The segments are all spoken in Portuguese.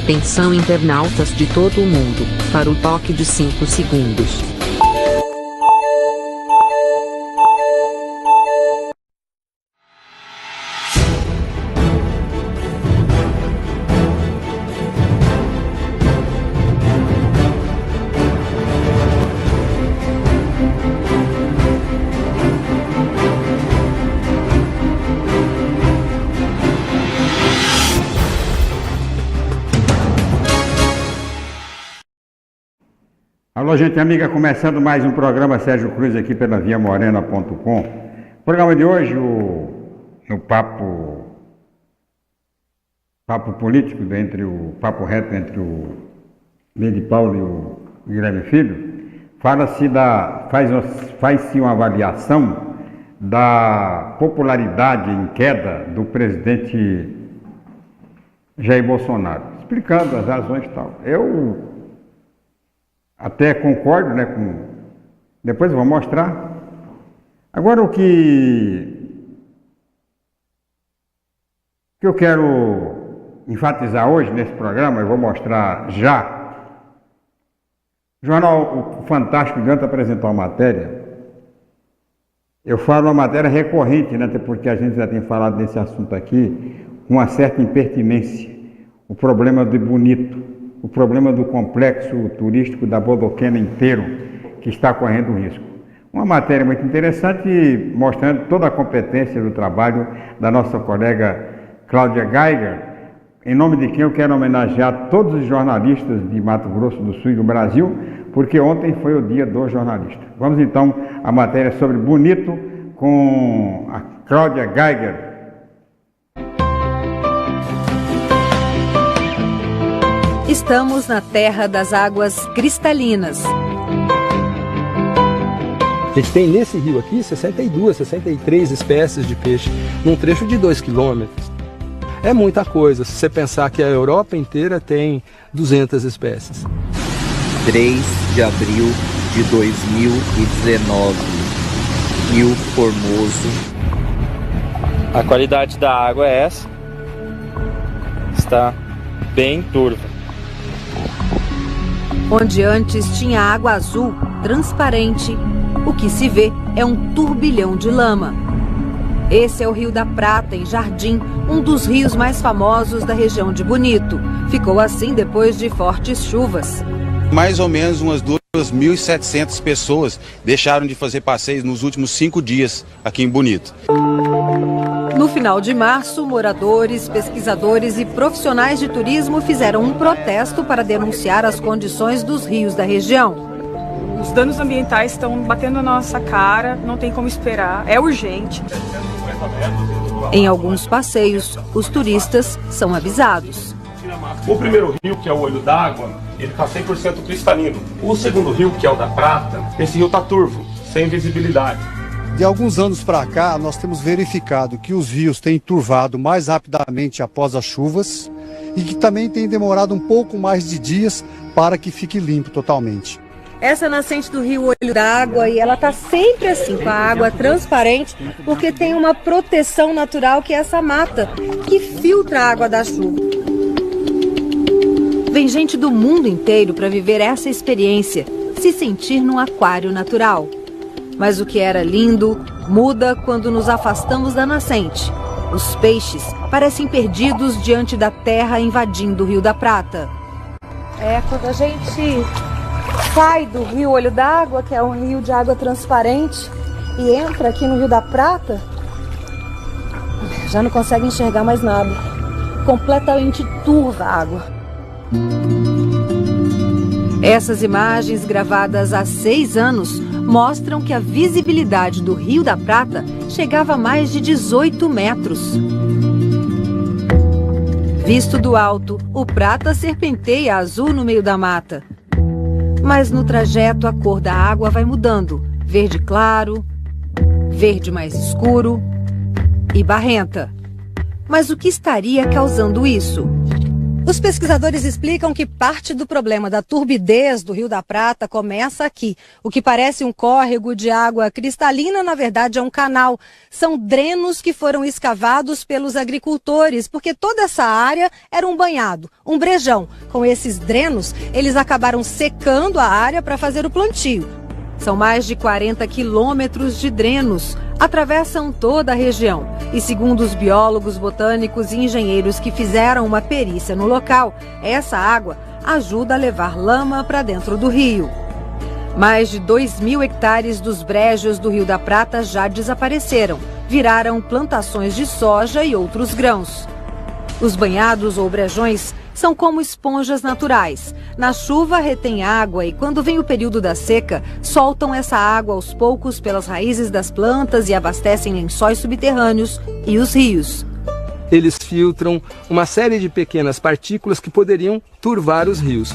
Atenção internautas de todo o mundo, para o toque de 5 segundos. Alô, gente amiga, começando mais um programa Sérgio Cruz aqui pela viamorena.com. O programa de hoje, no papo político, papo reto entre o Lede Paulo e o Guilherme Filho, faz-se uma avaliação da popularidade em queda do presidente Jair Bolsonaro, explicando as razões e tal. Eu até concordo, né, depois eu vou mostrar. Agora o que eu quero enfatizar hoje nesse programa, eu vou mostrar já. O jornal Fantástico de ontem apresentou uma matéria. Eu falo uma matéria recorrente, né, até porque a gente já tem falado desse assunto aqui, com uma certa impertinência. O problema de Bonito. O problema do complexo turístico da Bodoquena inteiro, que está correndo risco. Uma matéria muito interessante, mostrando toda a competência do trabalho da nossa colega Cláudia Geiger, em nome de quem eu quero homenagear todos os jornalistas de Mato Grosso do Sul e do Brasil, porque ontem foi o dia do jornalista. Vamos então à matéria sobre Bonito com a Cláudia Geiger. Estamos na terra das águas cristalinas. A gente tem nesse rio aqui 62, 63 espécies de peixe, num trecho de 2 quilômetros. É muita coisa, se você pensar que a Europa inteira tem 200 espécies. 3 de abril de 2019, Rio Formoso. A qualidade da água é essa. Está bem turva. Onde antes tinha água azul, transparente, o que se vê é um turbilhão de lama. Esse é o Rio da Prata, em Jardim, um dos rios mais famosos da região de Bonito. Ficou assim depois de fortes chuvas. Mais ou menos umas 2.700 pessoas deixaram de fazer passeios nos últimos 5 dias aqui em Bonito. No final de março, moradores, pesquisadores e profissionais de turismo fizeram um protesto para denunciar as condições dos rios da região. Os danos ambientais estão batendo na nossa cara, não tem como esperar, é urgente. Em alguns passeios, os turistas são avisados. O primeiro rio, que é o Olho d'Água, ele está 100% cristalino. O segundo rio, que é o da Prata, esse rio está turvo, sem visibilidade. De alguns anos para cá, nós temos verificado que os rios têm turvado mais rapidamente após as chuvas e que também tem demorado um pouco mais de dias para que fique limpo totalmente. Essa é a nascente do rio Olho d'Água e ela está sempre assim, com a água transparente, porque tem uma proteção natural que é essa mata, que filtra a água da chuva. Vem gente do mundo inteiro para viver essa experiência, se sentir num aquário natural. Mas o que era lindo muda quando nos afastamos da nascente. Os peixes parecem perdidos diante da terra invadindo o Rio da Prata. Quando a gente sai do Rio Olho d'Água, que é um rio de água transparente, e entra aqui no Rio da Prata, já não consegue enxergar mais nada. Completamente turva a água. Essas imagens, gravadas há 6 anos, mostram que a visibilidade do Rio da Prata chegava a mais de 18 metros. Visto do alto, o Prata serpenteia azul no meio da mata. Mas no trajeto a cor da água vai mudando. Verde claro, verde mais escuro e barrenta. Mas o que estaria causando isso? Os pesquisadores explicam que parte do problema da turbidez do Rio da Prata começa aqui. O que parece um córrego de água cristalina, na verdade, é um canal. São drenos que foram escavados pelos agricultores, porque toda essa área era um banhado, um brejão. Com esses drenos, eles acabaram secando a área para fazer o plantio. São mais de 40 quilômetros de drenos, atravessam toda a região. E segundo os biólogos, botânicos e engenheiros que fizeram uma perícia no local, essa água ajuda a levar lama para dentro do rio. Mais de 2.000 hectares dos brejos do Rio da Prata já desapareceram, viraram plantações de soja e outros grãos. Os banhados ou brejões são como esponjas naturais. Na chuva retém água e quando vem o período da seca, soltam essa água aos poucos pelas raízes das plantas e abastecem lençóis subterrâneos e os rios. Eles filtram uma série de pequenas partículas que poderiam turvar os rios.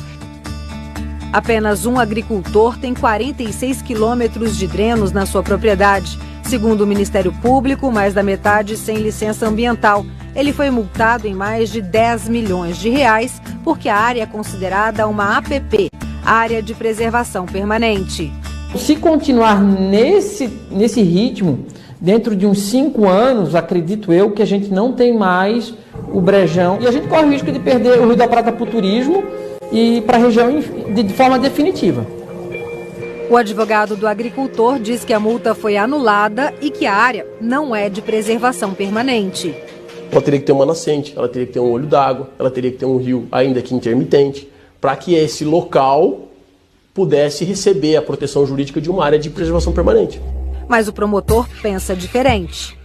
Apenas um agricultor tem 46 quilômetros de drenos na sua propriedade. Segundo o Ministério Público, mais da metade sem licença ambiental. Ele foi multado em mais de 10 milhões de reais porque a área é considerada uma APP, Área de Preservação Permanente. Se continuar nesse ritmo, dentro de uns 5 anos, acredito eu que a gente não tem mais o brejão. E a gente corre o risco de perder o Rio da Prata para o turismo e para a região de forma definitiva. O advogado do agricultor diz que a multa foi anulada e que a área não é de preservação permanente. Ela teria que ter uma nascente, ela teria que ter um olho d'água, ela teria que ter um rio, ainda que intermitente, para que esse local pudesse receber a proteção jurídica de uma área de preservação permanente. Mas o promotor pensa diferente.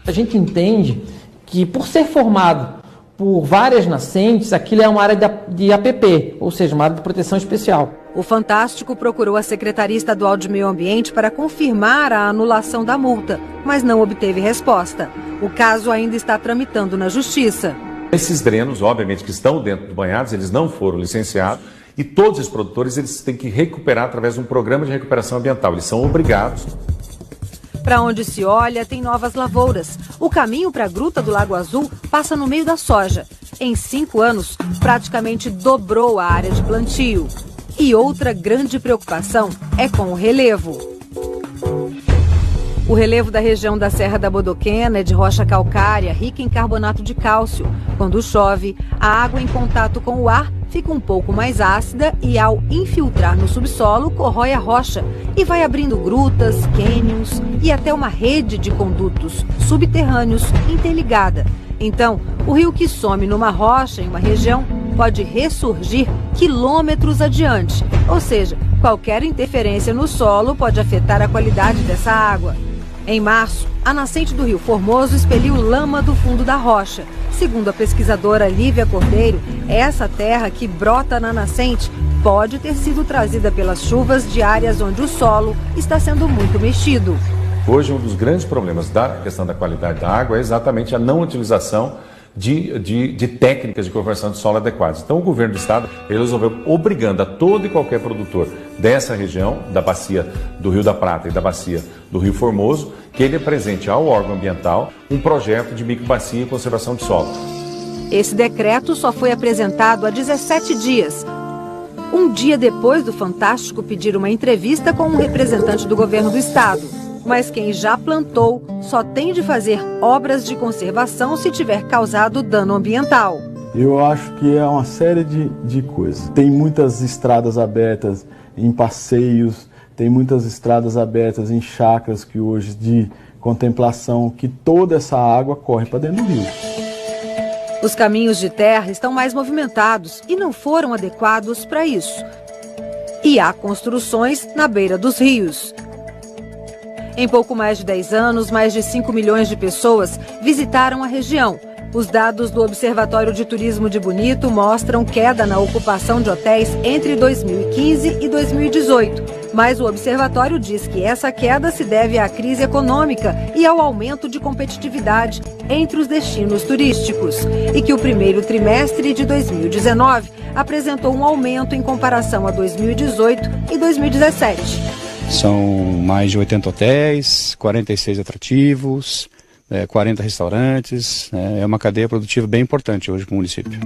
A gente entende que, por ser formado por várias nascentes, aquilo é uma área de APP, ou seja, uma área de proteção especial. O Fantástico procurou a Secretaria Estadual de Meio Ambiente para confirmar a anulação da multa, mas não obteve resposta. O caso ainda está tramitando na Justiça. Esses drenos, obviamente, que estão dentro do banhados, eles não foram licenciados e todos os produtores eles têm que recuperar através de um programa de recuperação ambiental. Eles são obrigados. Para onde se olha, tem novas lavouras. O caminho para a Gruta do Lago Azul passa no meio da soja. Em 5 anos, praticamente dobrou a área de plantio. E outra grande preocupação é com o relevo. O relevo da região da Serra da Bodoquena é de rocha calcária, rica em carbonato de cálcio. Quando chove, a água em contato com o ar fica um pouco mais ácida e, ao infiltrar no subsolo, corrói a rocha e vai abrindo grutas, cânions e até uma rede de condutos subterrâneos interligada. Então, o rio que some numa rocha em uma região pode ressurgir quilômetros adiante. Ou seja, qualquer interferência no solo pode afetar a qualidade dessa água. Em março, a nascente do Rio Formoso expeliu lama do fundo da rocha. Segundo a pesquisadora Lívia Cordeiro, essa terra que brota na nascente pode ter sido trazida pelas chuvas de áreas onde o solo está sendo muito mexido. Hoje, um dos grandes problemas da questão da qualidade da água é exatamente a não utilização de técnicas de conversão de solo adequadas. Então, o governo do estado ele resolveu obrigando a todo e qualquer produtor dessa região, da bacia do Rio da Prata e da bacia do Rio Formoso, que ele apresente ao órgão ambiental um projeto de microbacia e conservação de solo. Esse decreto só foi apresentado há 17 dias. Um dia depois do Fantástico pedir uma entrevista com um representante do governo do estado. Mas quem já plantou só tem de fazer obras de conservação se tiver causado dano ambiental. Eu acho que é uma série de coisas. Tem muitas estradas abertas em passeios, tem muitas estradas abertas em chácaras que hoje de contemplação, que toda essa água corre para dentro do rio. Os caminhos de terra estão mais movimentados e não foram adequados para isso. E há construções na beira dos rios. Em pouco mais de 10 anos, mais de 5 milhões de pessoas visitaram a região. Os dados do Observatório de Turismo de Bonito mostram queda na ocupação de hotéis entre 2015 e 2018. Mas o observatório diz que essa queda se deve à crise econômica e ao aumento de competitividade entre os destinos turísticos. E que o primeiro trimestre de 2019 apresentou um aumento em comparação a 2018 e 2017. São mais de 80 hotéis, 46 atrativos, 40 restaurantes. É uma cadeia produtiva bem importante hoje para o município.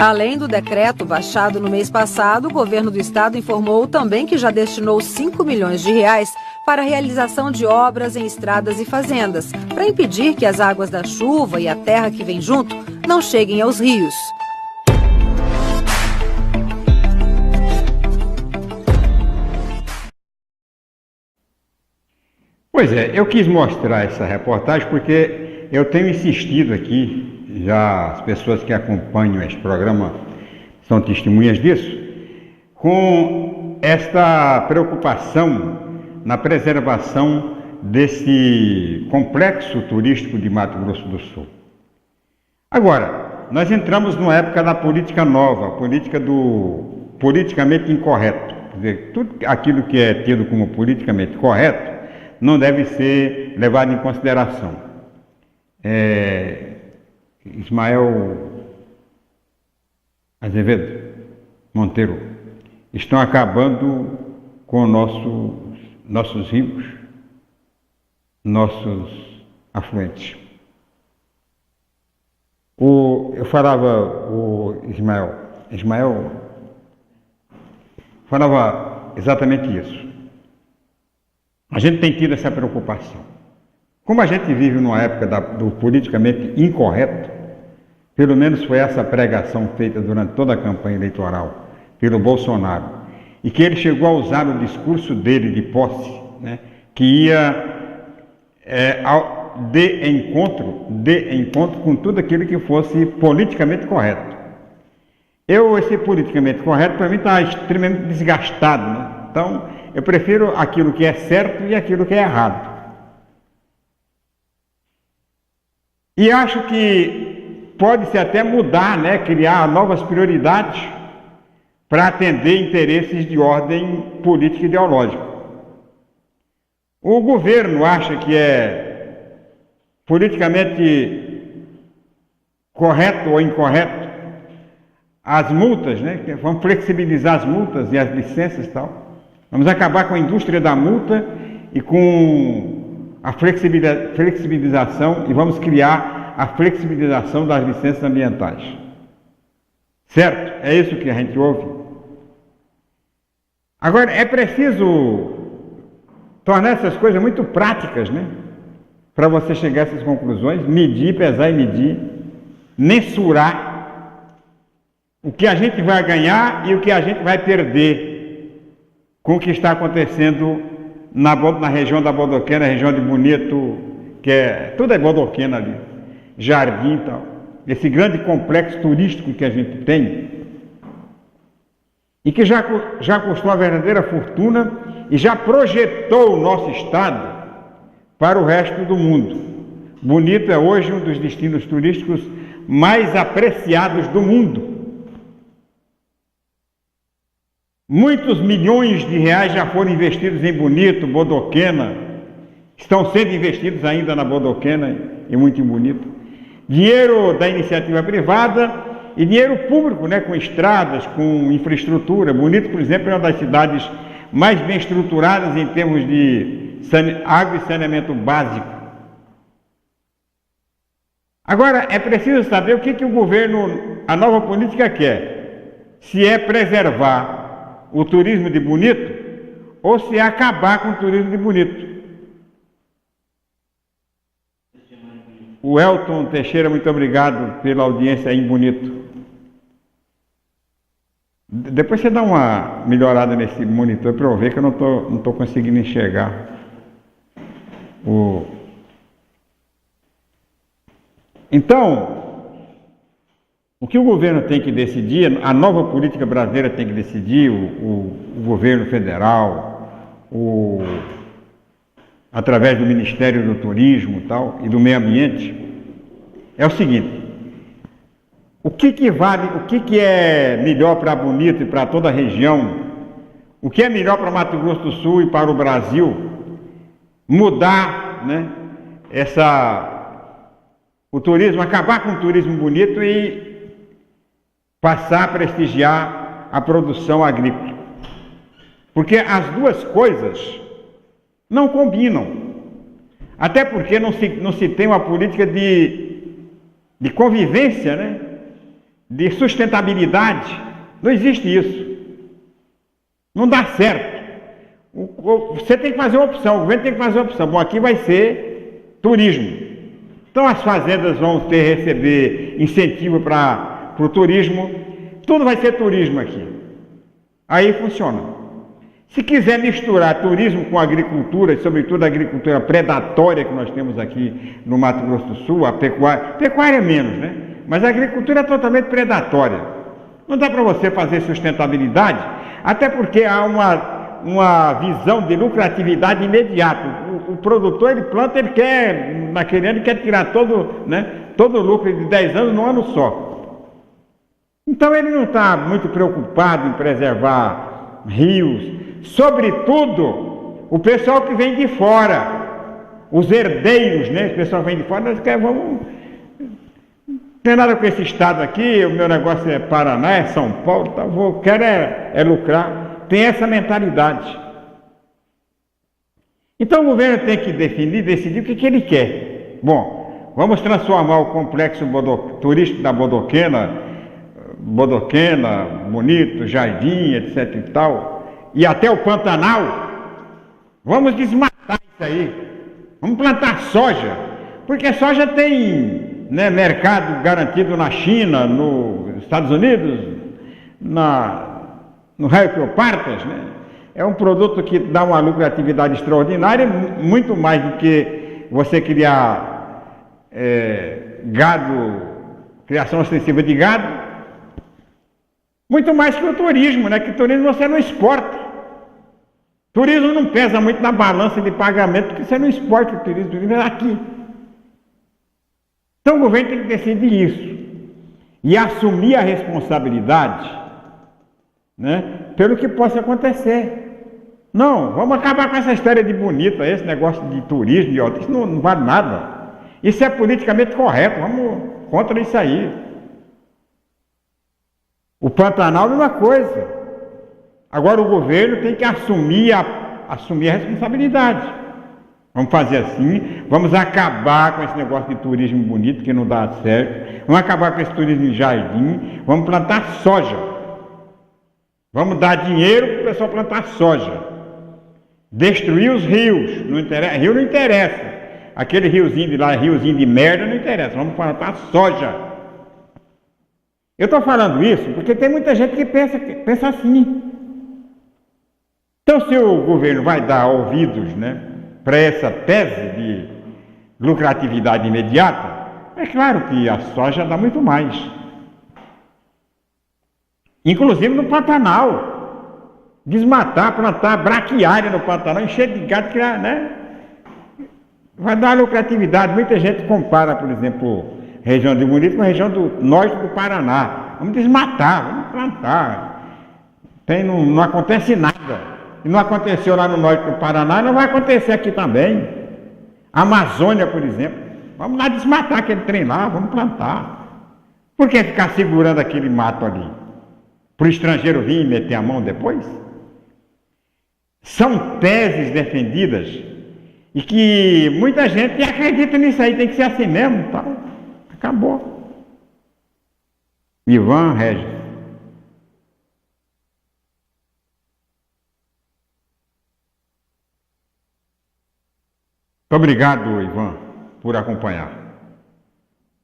Além do decreto baixado no mês passado, o governo do estado informou também que já destinou 5 milhões de reais para a realização de obras em estradas e fazendas, para impedir que as águas da chuva e a terra que vem junto não cheguem aos rios. Pois é, eu quis mostrar essa reportagem porque eu tenho insistido aqui, já as pessoas que acompanham esse programa são testemunhas disso, com esta preocupação na preservação desse complexo turístico de Mato Grosso do Sul. Agora, nós entramos numa época da política nova, a política do politicamente incorreto. Quer dizer, tudo aquilo que é tido como politicamente correto não deve ser levado em consideração. Ismael Azevedo Monteiro, estão acabando com nossos rios, nossos afluentes. Eu falava, o Ismael falava exatamente isso. A gente tem tido essa preocupação. Como a gente vive numa época do politicamente incorreto, pelo menos foi essa pregação feita durante toda a campanha eleitoral pelo Bolsonaro, e que ele chegou a usar o discurso dele de posse, né, que ia de encontro com tudo aquilo que fosse politicamente correto. Esse politicamente correto, para mim, está extremamente desgastado, né? Então, eu prefiro aquilo que é certo e aquilo que é errado. E acho que pode-se até mudar, né? Criar novas prioridades para atender interesses de ordem política e ideológica. O governo acha que é politicamente correto ou incorreto as multas, né? Vamos flexibilizar as multas e as licenças e tal. Vamos acabar com a indústria da multa e com a flexibilização e vamos criar a flexibilização das licenças ambientais. Certo? É isso que a gente ouve. Agora, é preciso tornar essas coisas muito práticas, né? Para você chegar a essas conclusões, medir, pesar e medir, mensurar o que a gente vai ganhar e o que a gente vai perder com o que está acontecendo na região da Bodoquena, na região de Bonito, tudo é Bodoquena ali, Jardim e tal. Esse grande complexo turístico que a gente tem e que já custou uma verdadeira fortuna e já projetou o nosso estado para o resto do mundo. Bonito é hoje um dos destinos turísticos mais apreciados do mundo. Muitos milhões de reais já foram investidos em Bonito, Bodoquena, estão sendo investidos ainda na Bodoquena e muito em Bonito. Dinheiro da iniciativa privada e dinheiro público, né, com estradas, com infraestrutura. Bonito, por exemplo, é uma das cidades mais bem estruturadas em termos de água e saneamento básico. Agora, é preciso saber o que o governo, a nova política quer. Se é preservar o turismo de Bonito ou se é acabar com o turismo de Bonito. O Elton Teixeira, muito obrigado pela audiência aí em Bonito. Depois você dá uma melhorada nesse monitor para eu ver que eu não estou conseguindo enxergar Então, o que o governo tem que decidir, a nova política brasileira tem que decidir, o governo federal, através do Ministério do Turismo e do Meio Ambiente, é o seguinte: o que vale, o que é melhor para Bonito e para toda a região, o que é melhor para Mato Grosso do Sul e para o Brasil, mudar, né, o turismo, acabar com o turismo bonito e passar a prestigiar a produção agrícola. Porque as duas coisas não combinam. Até porque não se tem uma política de convivência, né, de sustentabilidade, não existe isso. Não dá certo. Você tem que fazer uma opção, o governo tem que fazer uma opção. Bom, aqui vai ser turismo. Então as fazendas vão receber incentivo para o turismo, tudo vai ser turismo aqui. Aí funciona. Se quiser misturar turismo com agricultura, e sobretudo a agricultura predatória que nós temos aqui no Mato Grosso do Sul, a pecuária é menos, né? Mas a agricultura é totalmente predatória. Não dá para você fazer sustentabilidade, até porque há uma visão de lucratividade imediata. O produtor, ele planta, ele quer, naquele ano, ele quer tirar todo o lucro de 10 anos num ano só. Então ele não está muito preocupado em preservar rios, sobretudo o pessoal que vem de fora, os herdeiros, né? O pessoal que vem de fora, nós queremos, não tem nada com esse estado aqui, o meu negócio é Paraná, é São Paulo, tá, quero é lucrar. Tem essa mentalidade. Então o governo tem que decidir o que ele quer. Bom, vamos transformar o complexo turístico da Bodoquena, Bonito, Jardim, etc e tal, e até o Pantanal. Vamos desmatar isso aí. Vamos plantar soja, porque soja tem, né, mercado garantido na China, nos Estados Unidos, no raio que eu partas, né? É um produto que dá uma lucratividade extraordinária, muito mais do que você criar gado, criação extensiva de gado, muito mais que o turismo, né? Que o turismo você não exporta. Turismo não pesa muito na balança de pagamento, porque você não exporta o turismo é aqui. Então o governo tem que decidir isso e assumir a responsabilidade, né, pelo que possa acontecer. Não, vamos acabar com essa história de bonito, esse negócio de turismo, isso não vale nada. Isso é politicamente correto, vamos contra isso aí. O Pantanal é a mesma coisa. Agora o governo tem que assumir a responsabilidade. Vamos fazer assim, vamos acabar com esse negócio de turismo bonito que não dá certo, vamos acabar com esse turismo em jardim, vamos plantar soja. Vamos dar dinheiro para o pessoal plantar soja. Destruir os rios, não interessa, rio não interessa. Aquele riozinho de lá, riozinho de merda, não interessa, vamos plantar soja. Eu estou falando isso porque tem muita gente que pensa assim. Então se o governo vai dar ouvidos, né, para essa tese de lucratividade imediata, é claro que a soja dá muito mais. Inclusive no Pantanal. Desmatar, plantar braquiária no Pantanal, encher de gado, né? Vai dar lucratividade. Muita gente compara, por exemplo, a região de Bonito com a região do norte do Paraná. Vamos desmatar, vamos plantar. Não acontece nada. E não aconteceu lá no norte do Paraná, não vai acontecer aqui também. A Amazônia, por exemplo. Vamos lá desmatar aquele trem lá, vamos plantar. Por que ficar segurando aquele mato ali? Para o estrangeiro vir e meter a mão depois? São teses defendidas e que muita gente acredita nisso aí, tem que ser assim mesmo, tá? Acabou. Ivan Regis. Muito obrigado, Ivan, por acompanhar.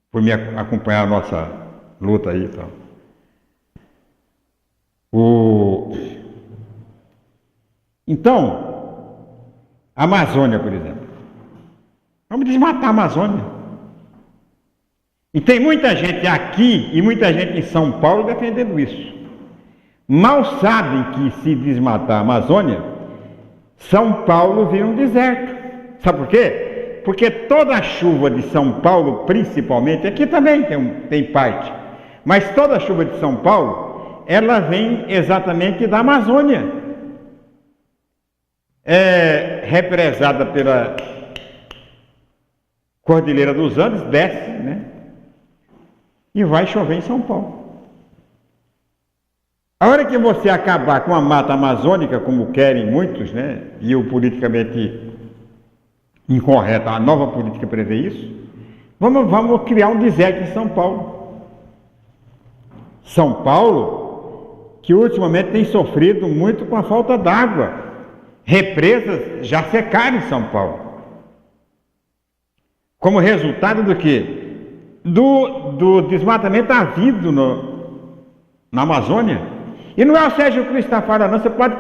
Por me acompanhar a nossa luta aí e tal. Então, a Amazônia, por exemplo. Vamos desmatar a Amazônia. E tem muita gente aqui e muita gente em São Paulo defendendo isso. Mal sabem que se desmatar a Amazônia, São Paulo vira um deserto. Sabe por quê? Porque toda a chuva de São Paulo, principalmente, aqui também tem parte, mas toda a chuva de São Paulo, ela vem exatamente da Amazônia. É represada pela Cordilheira dos Andes, desce, né? E vai chover em São Paulo. A hora que você acabar com a mata amazônica, como querem muitos, né? E o politicamente incorreto, a nova política prevê isso, vamos criar um deserto em São Paulo. São Paulo, que ultimamente tem sofrido muito com a falta d'água. Represas já secaram em São Paulo. Como resultado do quê? Do desmatamento havido na Amazônia. E não é o Sérgio Cruz que está falando, não. Você pode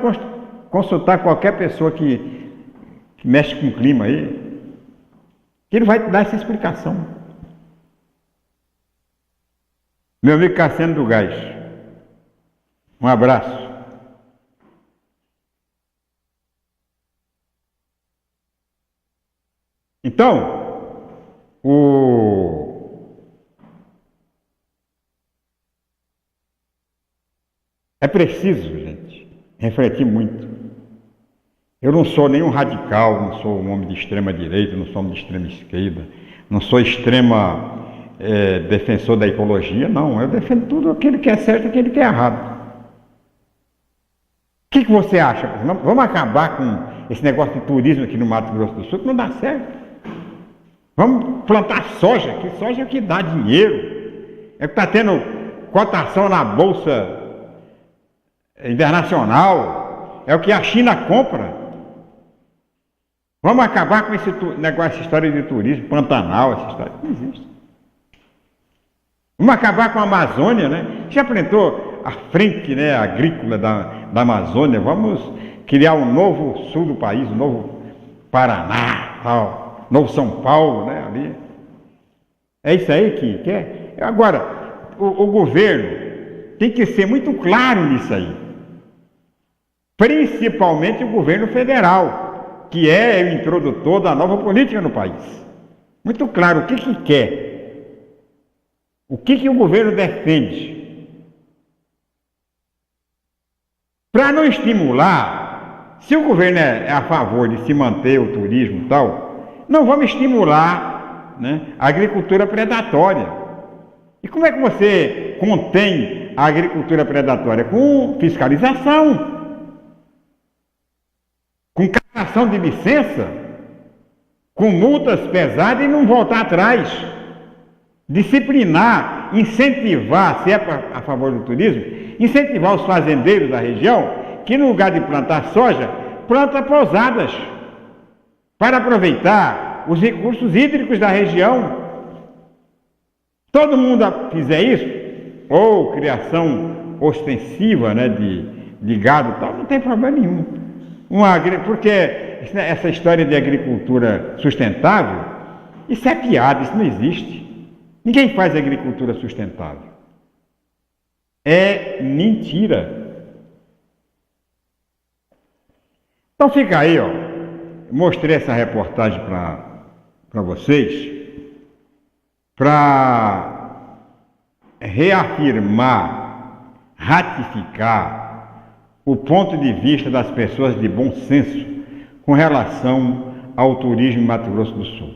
consultar qualquer pessoa que mexe com o clima aí, que ele vai te dar essa explicação. Meu amigo Cassiano do Gás, um abraço. Então, é preciso, gente, refletir muito. Eu não sou nenhum radical, não sou um homem de extrema direita, não sou um homem de extrema esquerda, não sou extrema defensor da ecologia, não. Eu defendo tudo aquilo que é certo e aquilo que é errado. O que você acha? Vamos acabar com esse negócio de turismo aqui no Mato Grosso do Sul, que não dá certo. Vamos plantar soja, que soja é o que dá dinheiro. É que está tendo cotação na Bolsa Internacional, é o que a China compra. Vamos acabar com esse negócio, essa história de turismo, Pantanal, essa história não existe. Vamos acabar com a Amazônia, né? Já enfrentou a frente, né, agrícola da Amazônia? Vamos criar um novo sul do país, um novo Paraná, tal. Novo São Paulo, né, ali. É isso aí que quer. Agora, o governo tem que ser muito claro nisso aí. Principalmente o governo federal, que é o introdutor da nova política no país. Muito claro o que quer. O que o governo defende. Para não estimular, se o governo é a favor de se manter o turismo e tal, não vamos estimular, né, a agricultura predatória. E como é que você contém a agricultura predatória? Com fiscalização, com cassação de licença, com multas pesadas e não voltar atrás. Disciplinar, incentivar, se é a favor do turismo, incentivar os fazendeiros da região que no lugar de plantar soja, planta pousadas, para aproveitar os recursos hídricos da região. Todo mundo fizer isso, ou criação ostensiva, né, de gado e tal, não tem problema nenhum. Porque essa história de agricultura sustentável, isso é piada, isso não existe. Ninguém faz agricultura sustentável. É mentira. Então fica aí, ó. Mostrei essa reportagem para vocês para reafirmar, ratificar o ponto de vista das pessoas de bom senso com relação ao turismo em Mato Grosso do Sul.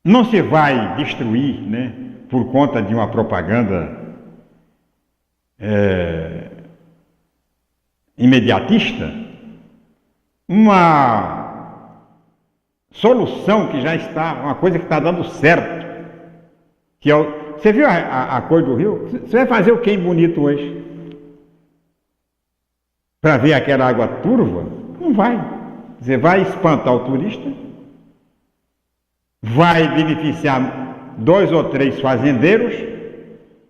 Não se vai destruir, né, por conta de uma propaganda imediatista, uma solução que já está, uma coisa que está dando certo. Que você viu a cor do rio? Você vai fazer o que em Bonito hoje? Para ver aquela água turva? Não vai. Você vai espantar o turista, vai beneficiar 2 ou 3 fazendeiros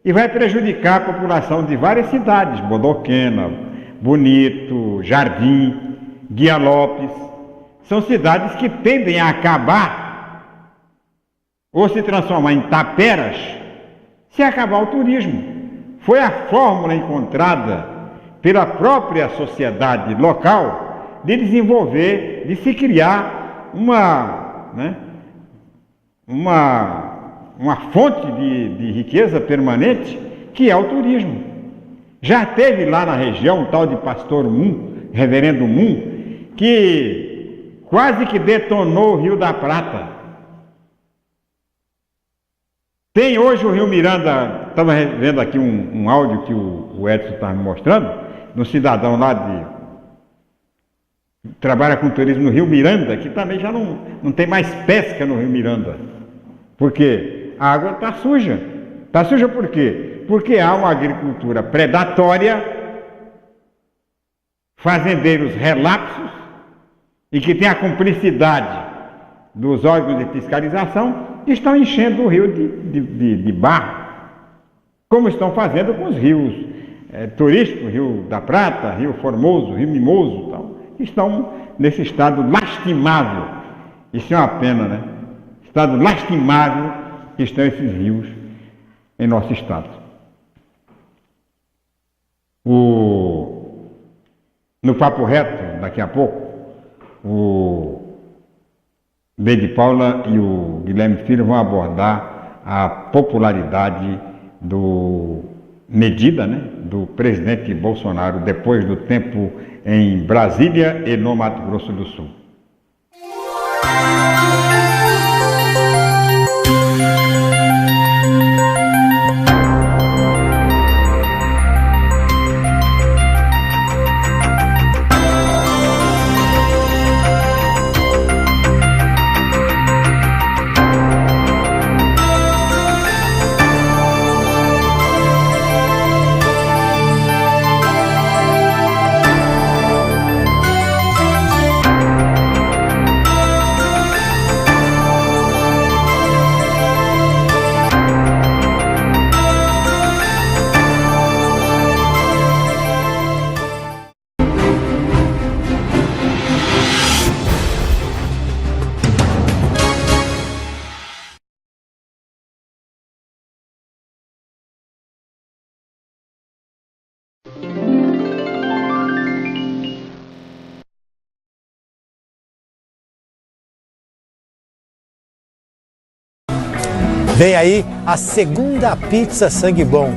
e vai prejudicar a população de várias cidades, Bodoquena, Bonito, Jardim, Guia Lopes. São cidades que tendem a acabar ou se transformar em taperas se acabar o turismo. Foi a fórmula encontrada pela própria sociedade local de desenvolver, de se criar uma fonte de riqueza permanente, que é o turismo. Já teve lá na região um tal de pastor Moon, reverendo Moon, que quase que detonou o Rio da Prata. Tem hoje o Rio Miranda, estava vendo aqui um áudio que o Edson estava me mostrando, de um cidadão lá que trabalha com turismo no Rio Miranda, que também já não tem mais pesca no Rio Miranda. Porque A água está suja. Está suja por quê? Porque há uma agricultura predatória, fazendeiros relapsos e que tem a cumplicidade dos órgãos de fiscalização, que estão enchendo o rio de barro, como estão fazendo com os rios turísticos, Rio da Prata, Rio Formoso, Rio Mimoso, tal, que estão nesse estado lastimável. Isso é uma pena, né? Estado lastimável que estão esses rios em nosso estado. No Papo Reto, daqui a pouco, o B de Paula e o Guilherme Filho vão abordar a popularidade medida, né, do presidente Bolsonaro depois do tempo em Brasília e no Mato Grosso do Sul. Vem aí a segunda pizza Sangue Bom,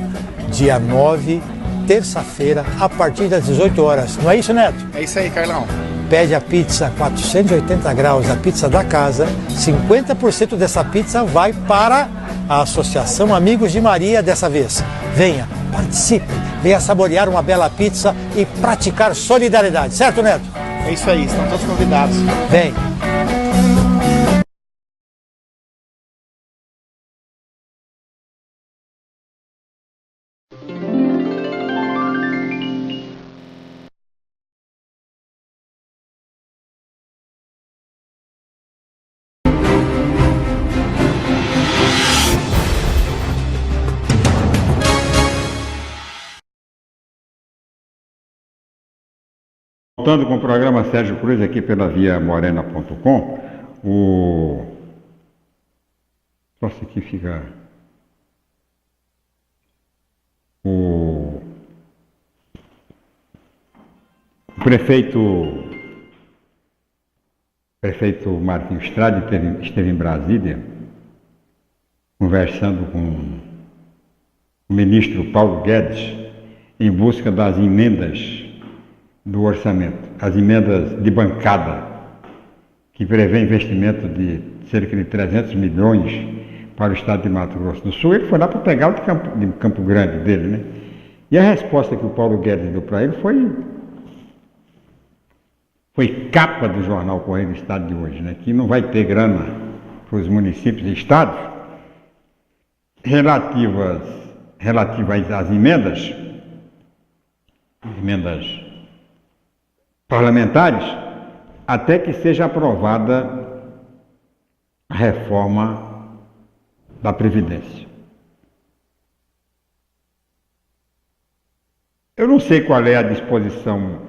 dia 9, terça-feira, a partir das 18 horas. Não é isso, Neto? É isso aí, Carlão. Pede a pizza 480 graus, a pizza da casa. 50% dessa pizza vai para a Associação Amigos de Maria dessa vez. Venha, participe, venha saborear uma bela pizza e praticar solidariedade. Certo, Neto? É isso aí, estão todos convidados. Vem. Voltando com o programa Sérgio Cruz aqui pela via morena.com, só se aqui fica o prefeito Marquinhos Strade esteve em Brasília conversando com o ministro Paulo Guedes em busca das emendas do orçamento, as emendas de bancada, que prevê investimento de cerca de 300 milhões para o estado de Mato Grosso do Sul. Ele foi lá para pegar o de Campo Grande dele, né? E a resposta que o Paulo Guedes deu para ele foi capa do jornal Correio do Estado de hoje, né? Que não vai ter grana para os municípios e estados relativas às emendas parlamentares, até que seja aprovada a reforma da Previdência. Eu não sei qual é a disposição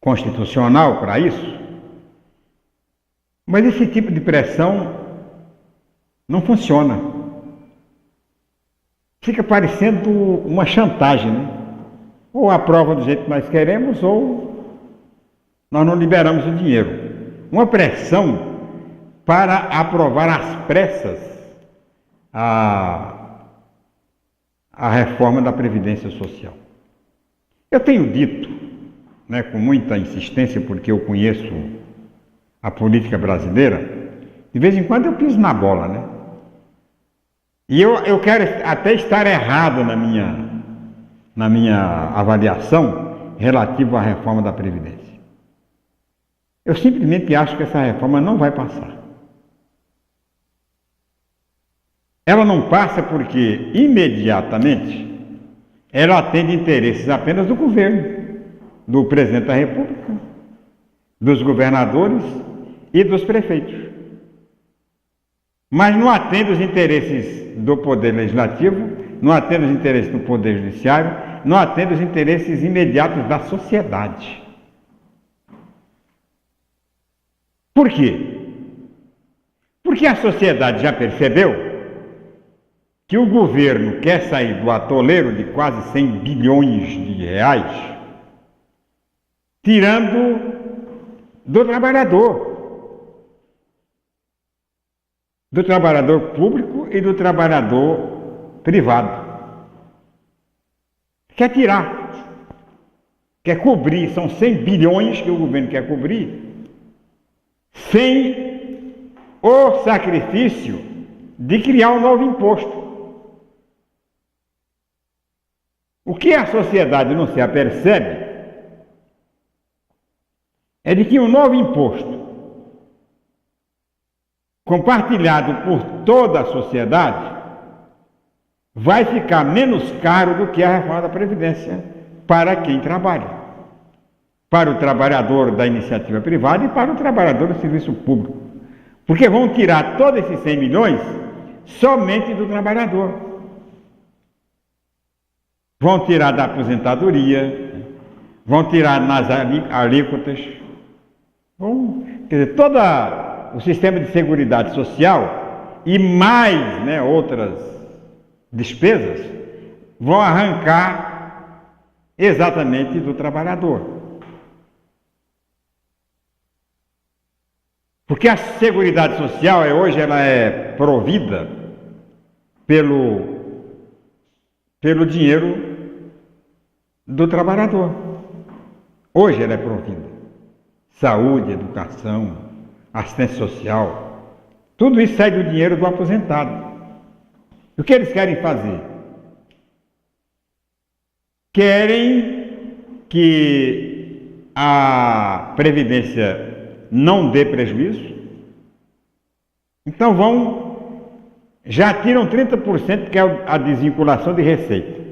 constitucional para isso, mas esse tipo de pressão não funciona. Fica parecendo uma chantagem, né? Ou aprova do jeito que nós queremos, ou nós não liberamos o dinheiro. Uma pressão para aprovar às pressas a reforma da Previdência Social. Eu tenho dito, né, com muita insistência, porque eu conheço a política brasileira, de vez em quando eu piso na bola, né? E eu quero até estar errado na minha avaliação relativa à reforma da Previdência. Eu simplesmente acho que essa reforma não vai passar. ela não passa porque, imediatamente, ela atende interesses apenas do governo, do presidente da República, dos governadores e dos prefeitos. Mas não atende os interesses do Poder Legislativo, não atende os interesses do Poder Judiciário, não atende os interesses imediatos da sociedade. Por quê? Porque a sociedade já percebeu que o governo quer sair do atoleiro de quase 100 bilhões de reais, tirando do trabalhador público e do trabalhador privado. Quer tirar, quer cobrir, são 100 bilhões que o governo quer cobrir, sem o sacrifício de criar um novo imposto. O que a sociedade não se apercebe é de que um novo imposto, compartilhado por toda a sociedade, vai ficar menos caro do que a reforma da Previdência para quem trabalha, para o trabalhador da iniciativa privada e para o trabalhador do serviço público. Porque vão tirar todos esses 100 milhões somente do trabalhador. Vão tirar da aposentadoria, vão tirar nas alíquotas, quer dizer, todo o sistema de seguridade social e mais, né, outras despesas vão arrancar exatamente do trabalhador. Porque a seguridade social hoje ela é provida pelo dinheiro do trabalhador. Hoje ela é provida. Saúde, educação, assistência social, tudo isso sai do dinheiro do aposentado. O que eles querem fazer? Querem que a Previdência não dê prejuízo, então já tiram 30%, que é a desvinculação de receita.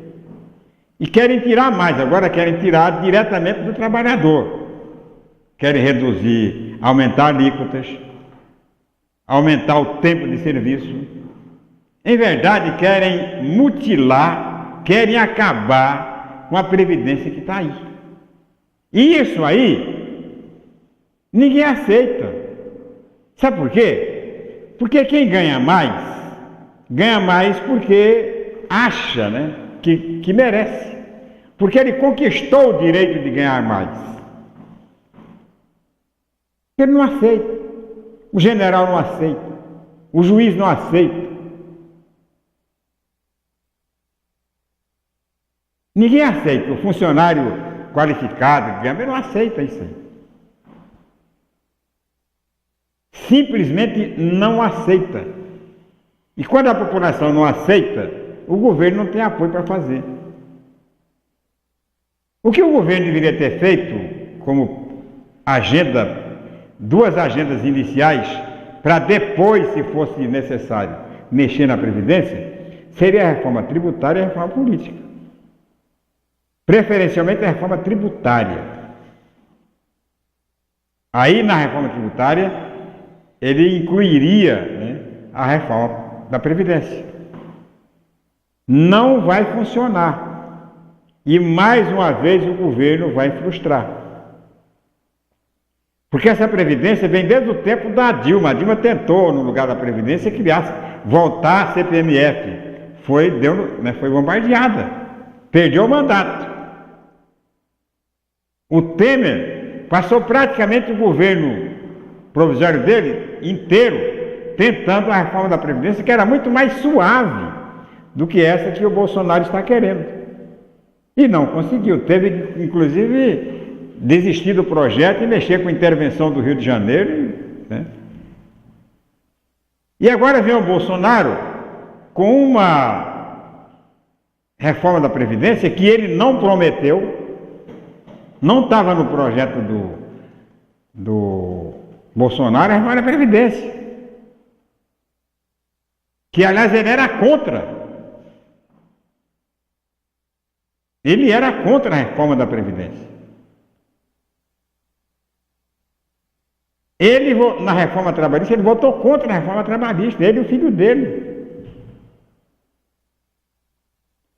E querem tirar mais, agora querem tirar diretamente do trabalhador. Querem reduzir, aumentar alíquotas, aumentar o tempo de serviço. Em verdade, querem mutilar, querem acabar com a Previdência que está aí. E isso aí, ninguém aceita. Sabe por quê? Porque quem ganha mais porque acha, né, que merece. Porque ele conquistou o direito de ganhar mais. Ele não aceita. O general não aceita. O juiz não aceita. Ninguém aceita. O funcionário qualificado, ele não aceita isso aí. Simplesmente não aceita. E quando a população não aceita, o governo não tem apoio para fazer. O que o governo deveria ter feito como duas agendas iniciais, para depois, se fosse necessário, mexer na Previdência, seria a reforma tributária e a reforma política. Preferencialmente a reforma tributária. Aí, na reforma tributária, ele incluiria, né, a reforma da Previdência. Não vai funcionar. E, mais uma vez, o governo vai frustrar. Porque essa Previdência vem desde o tempo da Dilma. A Dilma tentou, no lugar da Previdência, voltar a CPMF. Foi bombardeada. Perdeu o mandato. O Temer passou praticamente o governo provisório dele inteiro tentando a reforma da Previdência, que era muito mais suave do que essa que o Bolsonaro está querendo. E não conseguiu. Teve, inclusive, desistir do projeto e mexer com a intervenção do Rio de Janeiro. Né? E agora vem o Bolsonaro com uma reforma da Previdência que ele não prometeu, não estava no projeto do Bolsonaro, a reforma da Previdência. que aliás ele era contra. Ele era contra a reforma da Previdência. Ele, na reforma trabalhista, ele votou contra a reforma trabalhista, ele e o filho dele.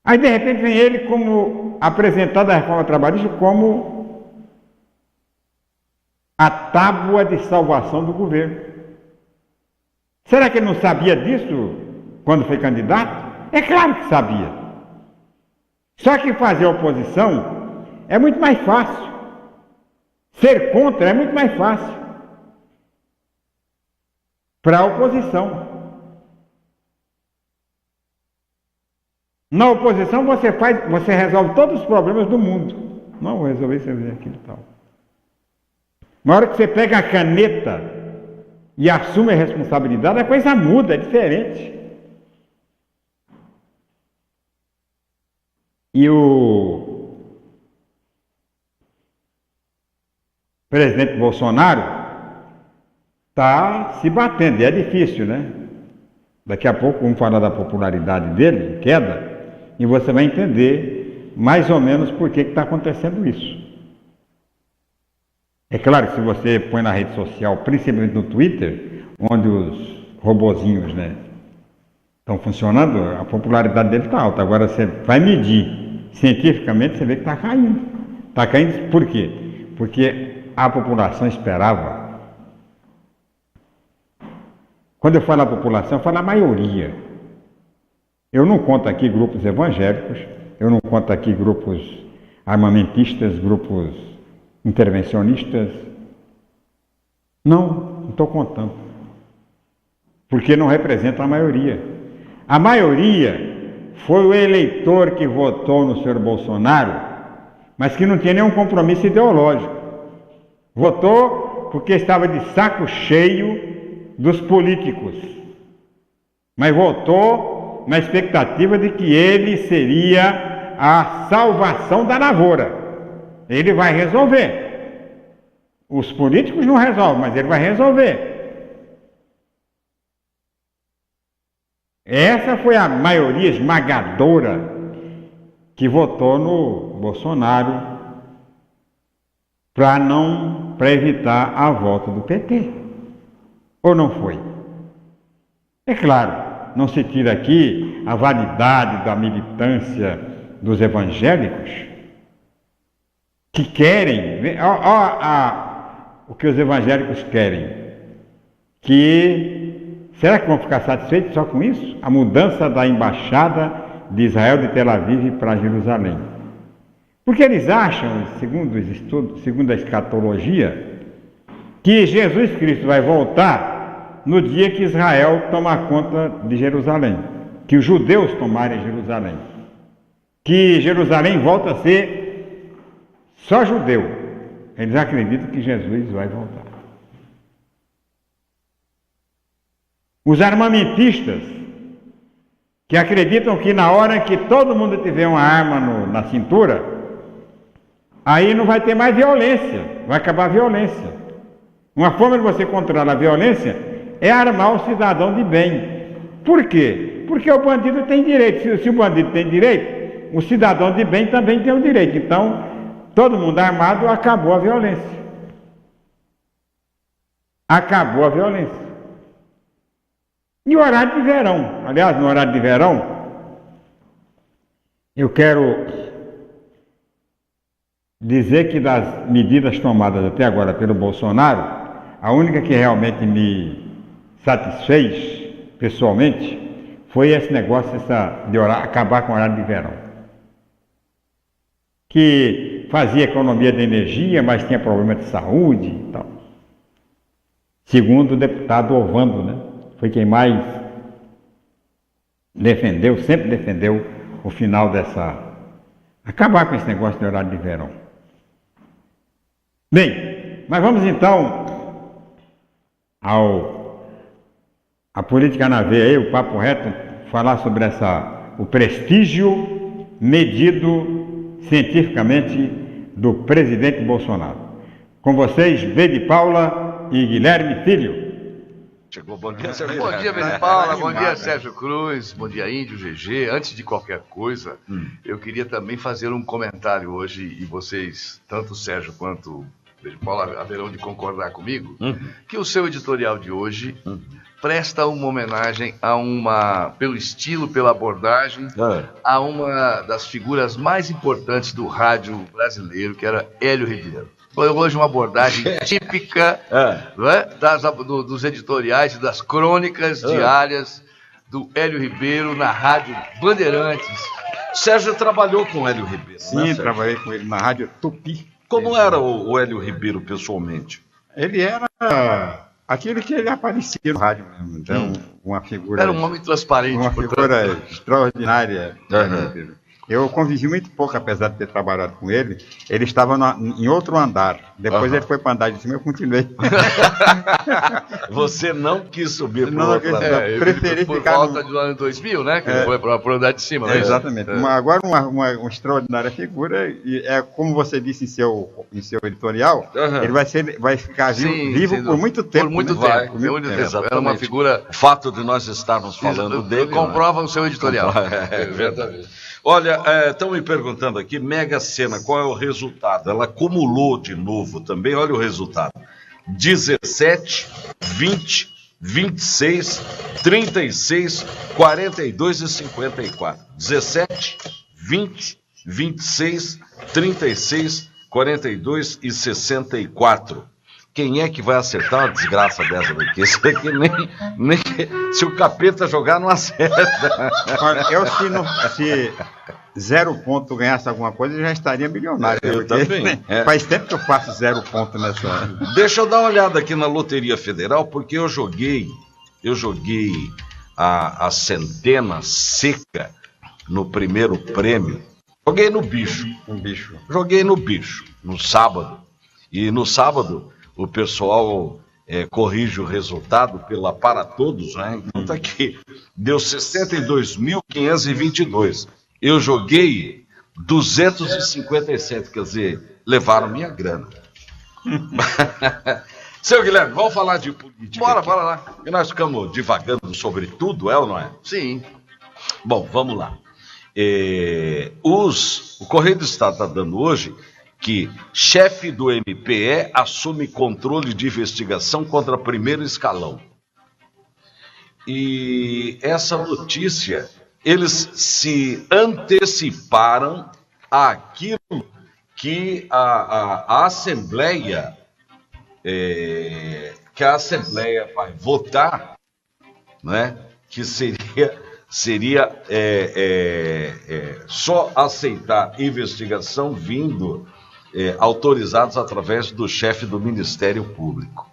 Aí, de repente, vem ele como apresentado a reforma trabalhista como a tábua de salvação do governo. Será que ele não sabia disso quando foi candidato? É claro que sabia. Só que fazer oposição é muito mais fácil. Ser contra é muito mais fácil. Para a oposição. Na oposição você resolve todos os problemas do mundo. Não, vou resolver isso aquilo e tal. Na hora que você pega a caneta e assume a responsabilidade, a coisa muda, é diferente. E o presidente Bolsonaro está se batendo, e é difícil, né? Daqui a pouco vamos falar da popularidade dele, queda, e você vai entender mais ou menos por que está acontecendo isso. É claro que se você põe na rede social, principalmente no Twitter, onde os robozinhos, né, estão funcionando, a popularidade dele está alta. Agora você vai medir cientificamente, você vê que está caindo. Está caindo por quê? Porque a população esperava. Quando eu falo a população, eu falo a maioria. Eu não conto aqui grupos evangélicos, eu não conto aqui grupos armamentistas, grupos intervencionistas. Não estou contando. Porque não representa a maioria. A maioria foi o eleitor que votou no senhor Bolsonaro, mas que não tinha nenhum compromisso ideológico. Votou porque estava de saco cheio dos políticos, mas votou na expectativa de que ele seria a salvação da lavoura. Ele vai resolver. Os políticos não resolvem, mas ele vai resolver. Essa foi a maioria esmagadora que votou no Bolsonaro para evitar a volta do PT. Ou não foi? É claro, não se tira aqui a validade da militância dos evangélicos que querem, o que os evangélicos querem, será que vão ficar satisfeitos só com isso? A mudança da embaixada de Israel de Tel Aviv para Jerusalém. Porque eles acham, segundo os estudos, segundo a escatologia, que Jesus Cristo vai voltar no dia que Israel tomar conta de Jerusalém, que os judeus tomarem Jerusalém, que Jerusalém volta a ser só judeu. Eles acreditam que Jesus vai voltar. Os armamentistas, que acreditam que na hora que todo mundo tiver uma arma na cintura, aí não vai ter mais violência, vai acabar a violência. Uma forma de você controlar a violência é armar o cidadão de bem. Por quê? Porque o bandido tem direito. Se o bandido tem direito, o cidadão de bem também tem o direito. Então, todo mundo armado, acabou a violência. Acabou a violência. E o horário de verão. Aliás, no horário de verão, eu quero dizer que das medidas tomadas até agora pelo Bolsonaro, a única que realmente me satisfez pessoalmente foi esse negócio de acabar com o horário de verão. Que fazia economia de energia, mas tinha problema de saúde e tal. Segundo o deputado Ovando, né? Foi quem mais defendeu, sempre defendeu o final acabar com esse negócio de horário de verão. Bem, mas vamos então a política na veia aí, o papo reto, falar sobre o prestígio medido cientificamente do presidente Bolsonaro. Com vocês, B de Paula e Guilherme Filho. Chegou. Bom dia, Sérgio. Bom dia, Beni Paula. Bom dia, Sérgio Cruz. Bom dia, Índio, GG. Antes de qualquer coisa, eu queria também fazer um comentário hoje, e vocês, tanto o Sérgio quanto o Beni Paula, haverão de concordar comigo, que o seu editorial de hoje presta uma homenagem pelo estilo, pela abordagem, a uma das figuras mais importantes do rádio brasileiro, que era Hélio Ribeiro. Foi hoje uma abordagem típica não é? Dos editoriais e das crônicas diárias do Hélio Ribeiro na Rádio Bandeirantes. Sérgio trabalhou com o Hélio Ribeiro. Sim, né, trabalhei com ele na Rádio Tupi. Como era o Hélio Ribeiro pessoalmente? Ele era aquilo que ele aparecia no rádio mesmo. Então, uma figura... Era um homem transparente. Uma figura extraordinária. Eu convivi muito pouco, apesar de ter trabalhado com ele. Ele estava em outro andar. Depois ele foi para andar de cima e eu continuei. Você não quis subir para o outro andar. Eu preferi por ficar volta do ano 2000, né? Que ele foi para o andar de cima. Né? Exatamente. Agora, uma extraordinária figura. E como você disse em seu editorial, ele vai ficar vivo por muito tempo. Por muito tempo. Exatamente. Era uma figura... O fato de nós estarmos falando dele... Comprova o seu editorial. É verdade. Olha, estão me perguntando aqui, Mega Sena, qual é o resultado? Ela acumulou de novo também, olha o resultado. 17, 20, 26, 36, 42 e 54. 17, 20, 26, 36, 42 e 64. Quem é que vai acertar uma desgraça dessa daqui? Isso aqui nem se o capeta jogar não acerta. Eu, se 0 ponto ganhasse alguma coisa, eu já estaria milionário. Eu também. Faz tempo que eu faço 0 ponto nessa. Deixa eu dar uma olhada aqui na Loteria Federal, porque eu joguei a centena seca no primeiro prêmio. Joguei no bicho. Joguei no bicho, no sábado. E no sábado... O pessoal corrige o resultado para todos, né? Então tá aqui. Deu 62.522. Eu joguei 257, quer dizer, levaram minha grana. Seu Guilherme, vamos falar de política. Bora lá. E nós ficamos divagando sobre tudo, ou não é? Sim. Bom, vamos lá. O Correio do Estado está dando hoje que chefe do MPE assume controle de investigação contra primeiro escalão. E essa notícia, eles se anteciparam àquilo que a Assembleia vai votar, né? Que seria só aceitar investigação vindo autorizados através do chefe do Ministério Público.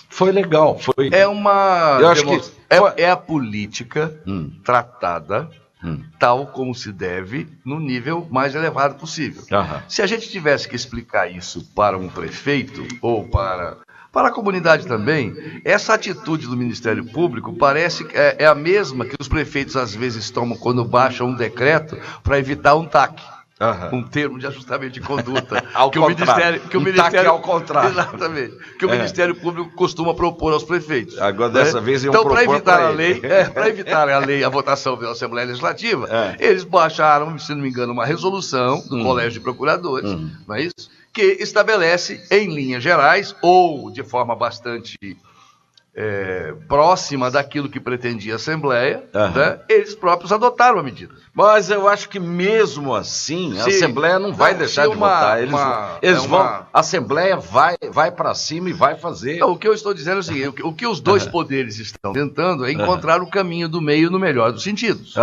Foi legal. Eu acho que é a política tratada tal como se deve no nível mais elevado possível. Se a gente tivesse que explicar isso para um prefeito ou para a comunidade também, essa atitude do Ministério Público parece que é a mesma que os prefeitos às vezes tomam quando baixam um decreto para evitar um TAC. Um termo de ajustamento de conduta. Ao contrário. Ao contrário. Exatamente. Que o Ministério Público costuma propor aos prefeitos. Agora, dessa vez, iam propor para evitar a lei, para evitar a votação pela Assembleia Legislativa, eles baixaram, se não me engano, uma resolução do Colégio de Procuradores, não é isso? Que estabelece, em linhas gerais, ou de forma bastante próxima daquilo que pretendia a Assembleia, né, eles próprios adotaram a medida. Mas eu acho que mesmo assim, a Assembleia não vai deixar de votar. A Assembleia vai para cima e vai fazer. Não, o que eu estou dizendo é o seguinte, o que os dois poderes estão tentando é encontrar o caminho do meio no melhor dos sentidos.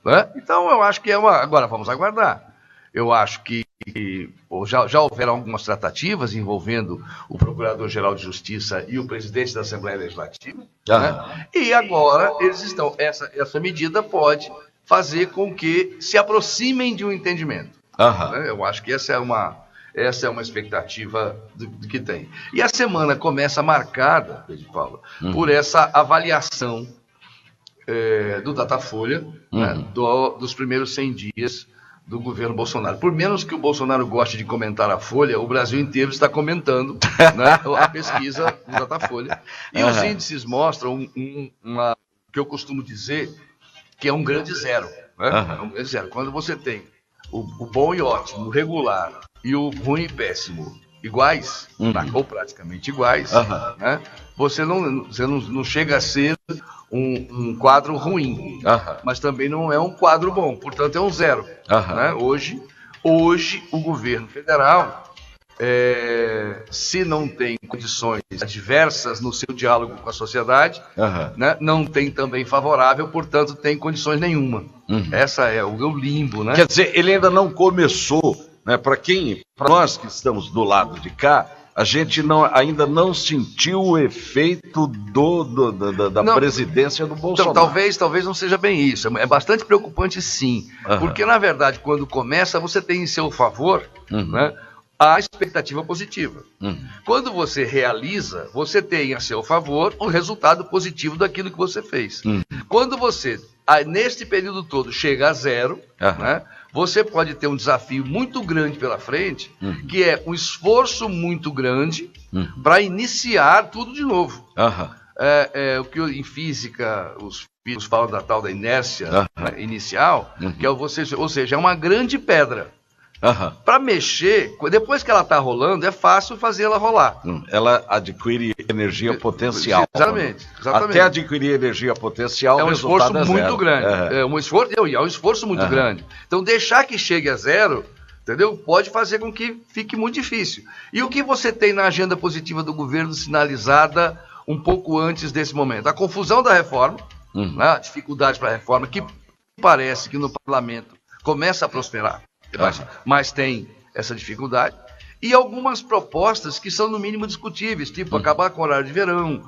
Né? Então eu acho que agora vamos aguardar. Eu acho que já houveram algumas tratativas envolvendo o Procurador-Geral de Justiça e o presidente da Assembleia Legislativa. Né? E agora eles estão. Essa medida pode fazer com que se aproximem de um entendimento. Né? Eu acho que essa é uma expectativa do que tem. E a semana começa marcada, Pedro Paulo, por essa avaliação do Datafolha, né, dos primeiros 100 dias do governo Bolsonaro. Por menos que o Bolsonaro goste de comentar a Folha, o Brasil inteiro está comentando, né, a pesquisa do Datafolha. E os índices mostram uma que eu costumo dizer que é um grande zero. Né? É um grande zero. Quando você tem o bom e ótimo, o regular e o ruim e péssimo iguais, ou praticamente iguais, né? Você não chega a ser um quadro ruim, mas também não é um quadro bom, portanto é um zero. Né? Hoje o governo federal, se não tem condições adversas no seu diálogo com a sociedade, né, não tem também favorável, portanto tem condições nenhuma. Essa é o limbo, né? Quer dizer, ele ainda não começou, né? Para nós que estamos do lado de cá, a gente ainda não sentiu o efeito da presidência do Bolsonaro. Então, talvez não seja bem isso. É bastante preocupante, sim. Porque, na verdade, quando começa, você tem em seu favor, né, a expectativa positiva. Quando você realiza, você tem a seu favor o resultado positivo daquilo que você fez. Quando você, neste período todo, chega a zero, né, você pode ter um desafio muito grande pela frente, que é um esforço muito grande para iniciar tudo de novo. O que em física os físicos falam da tal da inércia, né, inicial, que é ou seja, é uma grande pedra. Para mexer, depois que ela está rolando, é fácil fazer ela rolar. Ela adquire energia potencial. Exatamente. Até adquirir energia potencial, é um esforço muito grande. É um esforço muito grande. Então, deixar que chegue a zero, entendeu? Pode fazer com que fique muito difícil. E o que você tem na agenda positiva do governo sinalizada um pouco antes desse momento? A confusão da reforma, né? A dificuldade para a reforma, que parece que no parlamento começa a prosperar. Mas tem essa dificuldade. E algumas propostas que são, no mínimo, discutíveis, tipo acabar com o horário de verão,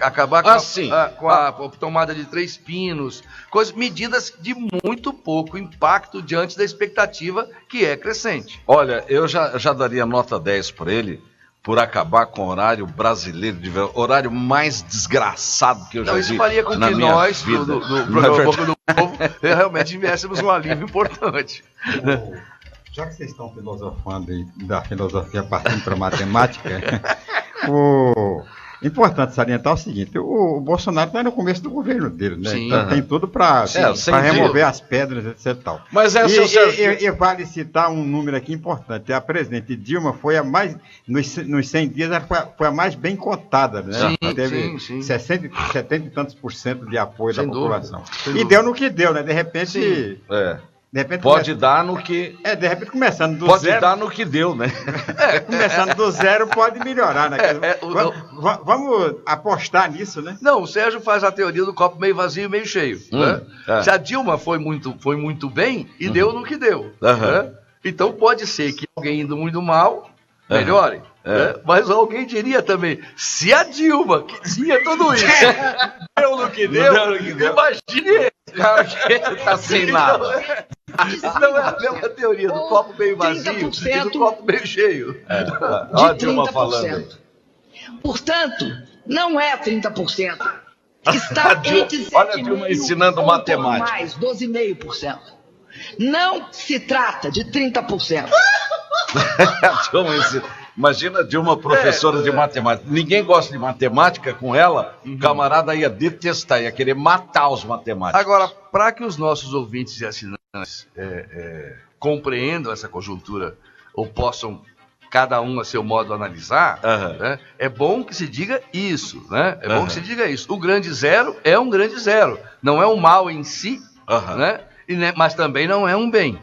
acabar com a tomada de 3 pinos, medidas de muito pouco impacto diante da expectativa, que é crescente. Olha, eu já daria nota 10 para ele, por acabar com o horário brasileiro de verão, horário mais desgraçado que eu já vi. Isso faria com que nós, do programa Boca do Povo, realmente tivéssemos um alívio importante. Já que vocês estão filosofando aí, da filosofia partindo para a matemática, importante salientar o seguinte: o Bolsonaro está no começo do governo dele, né? Sim, então tem tudo para remover as pedras, etc. Tal. Mas e vale citar um número aqui importante: a presidente Dilma foi a mais, nos 100 dias, ela foi a mais bem cotada, né? Ela teve 70 e tantos % de apoio da população. E deu no que deu, né? De repente. De repente pode dar no que... de repente começando do pode zero... Pode dar no que deu, né? Começando do zero pode melhorar, né? Vamos apostar nisso, né? Não, o Sérgio faz a teoria do copo meio vazio e meio cheio. Né? Se a Dilma foi muito bem e deu no que deu. Né? Então pode ser que alguém indo muito mal melhore. Mas alguém diria também, se a Dilma, que tinha tudo isso, deu no que deu, imagine cara que tá sem nada. Não é a mesma teoria do copo meio vazio e do copo meio cheio. Olha a Dilma falando. Portanto, não é 30%. Está entre 7,5% olha a Dilma ensinando matemática. Mais 12,5%. Não se trata de 30%. Imagina a Dilma, professora de matemática. Ninguém gosta de matemática com ela, o camarada ia detestar, ia querer matar os matemáticos. Agora, para que os nossos ouvintes e assinantes compreendam essa conjuntura, ou possam, cada um a seu modo, analisar, né, é bom que se diga isso. Né? É bom que se diga isso. O grande zero é um grande zero. Não é um mal em si, né? Mas também não é um bem.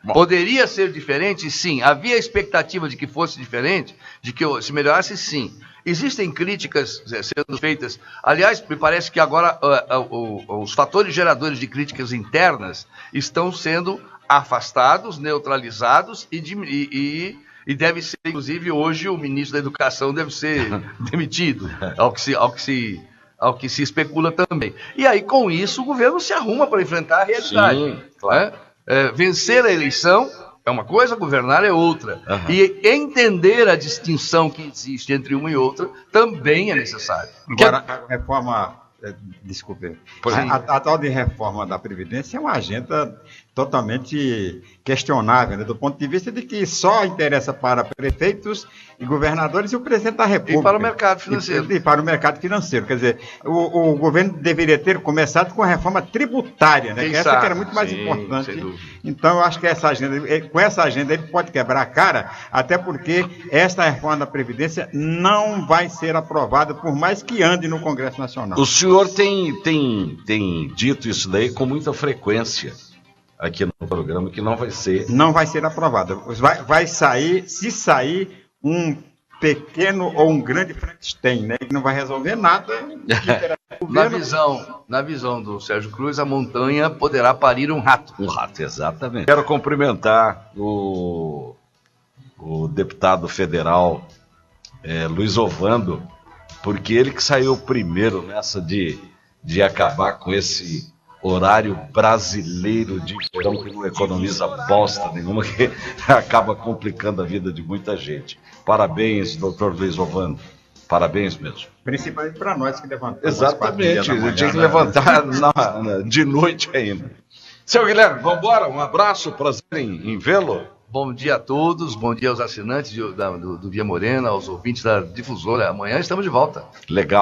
Bom. Poderia ser diferente? Sim. Havia expectativa de que fosse diferente, de que se melhorasse? Sim. Existem críticas sendo feitas. Aliás, me parece que agora os fatores geradores de críticas internas estão sendo afastados, neutralizados e deve ser, inclusive, hoje o ministro da Educação deve ser demitido, ao que se especula também. E aí, com isso, o governo se arruma para enfrentar a realidade. Sim, claro. Vencer a eleição é uma coisa, governar é outra. E entender a distinção que existe entre uma e outra também é necessário. Agora, a reforma Desculpe. Pois sim. A tal de reforma da Previdência é uma agenda totalmente questionável, né, do ponto de vista de que só interessa para prefeitos e governadores e o presidente da República. E para o mercado financeiro. E para o mercado financeiro. Quer dizer, o governo deveria ter começado com a reforma tributária, né? Que essa que era muito mais importante. Então, eu acho que com essa agenda ele pode quebrar a cara, até porque esta reforma da Previdência não vai ser aprovada, por mais que ande no Congresso Nacional. O senhor tem dito isso daí com muita frequência aqui no programa, que não vai ser... Não vai ser aprovada. Vai sair, se sair, um pequeno ou um grande Frankenstein, né? Que não vai resolver nada. Na visão do Sérgio Cruz, a montanha poderá parir um rato. Um rato, exatamente. Quero cumprimentar o deputado federal Luiz Ovando, porque ele que saiu primeiro nessa de acabar com esse horário brasileiro de verão que não economiza bosta nenhuma, que acaba complicando a vida de muita gente. Parabéns, doutor Luiz Ovando. Parabéns mesmo. Principalmente para nós que levantamos. Exatamente, eu tinha que levantar de noite ainda. Seu Guilherme, vamos embora? Um abraço, prazer em vê-lo. Bom dia a todos, bom dia aos assinantes do Via Morena, aos ouvintes da Difusora. Amanhã estamos de volta. Legal.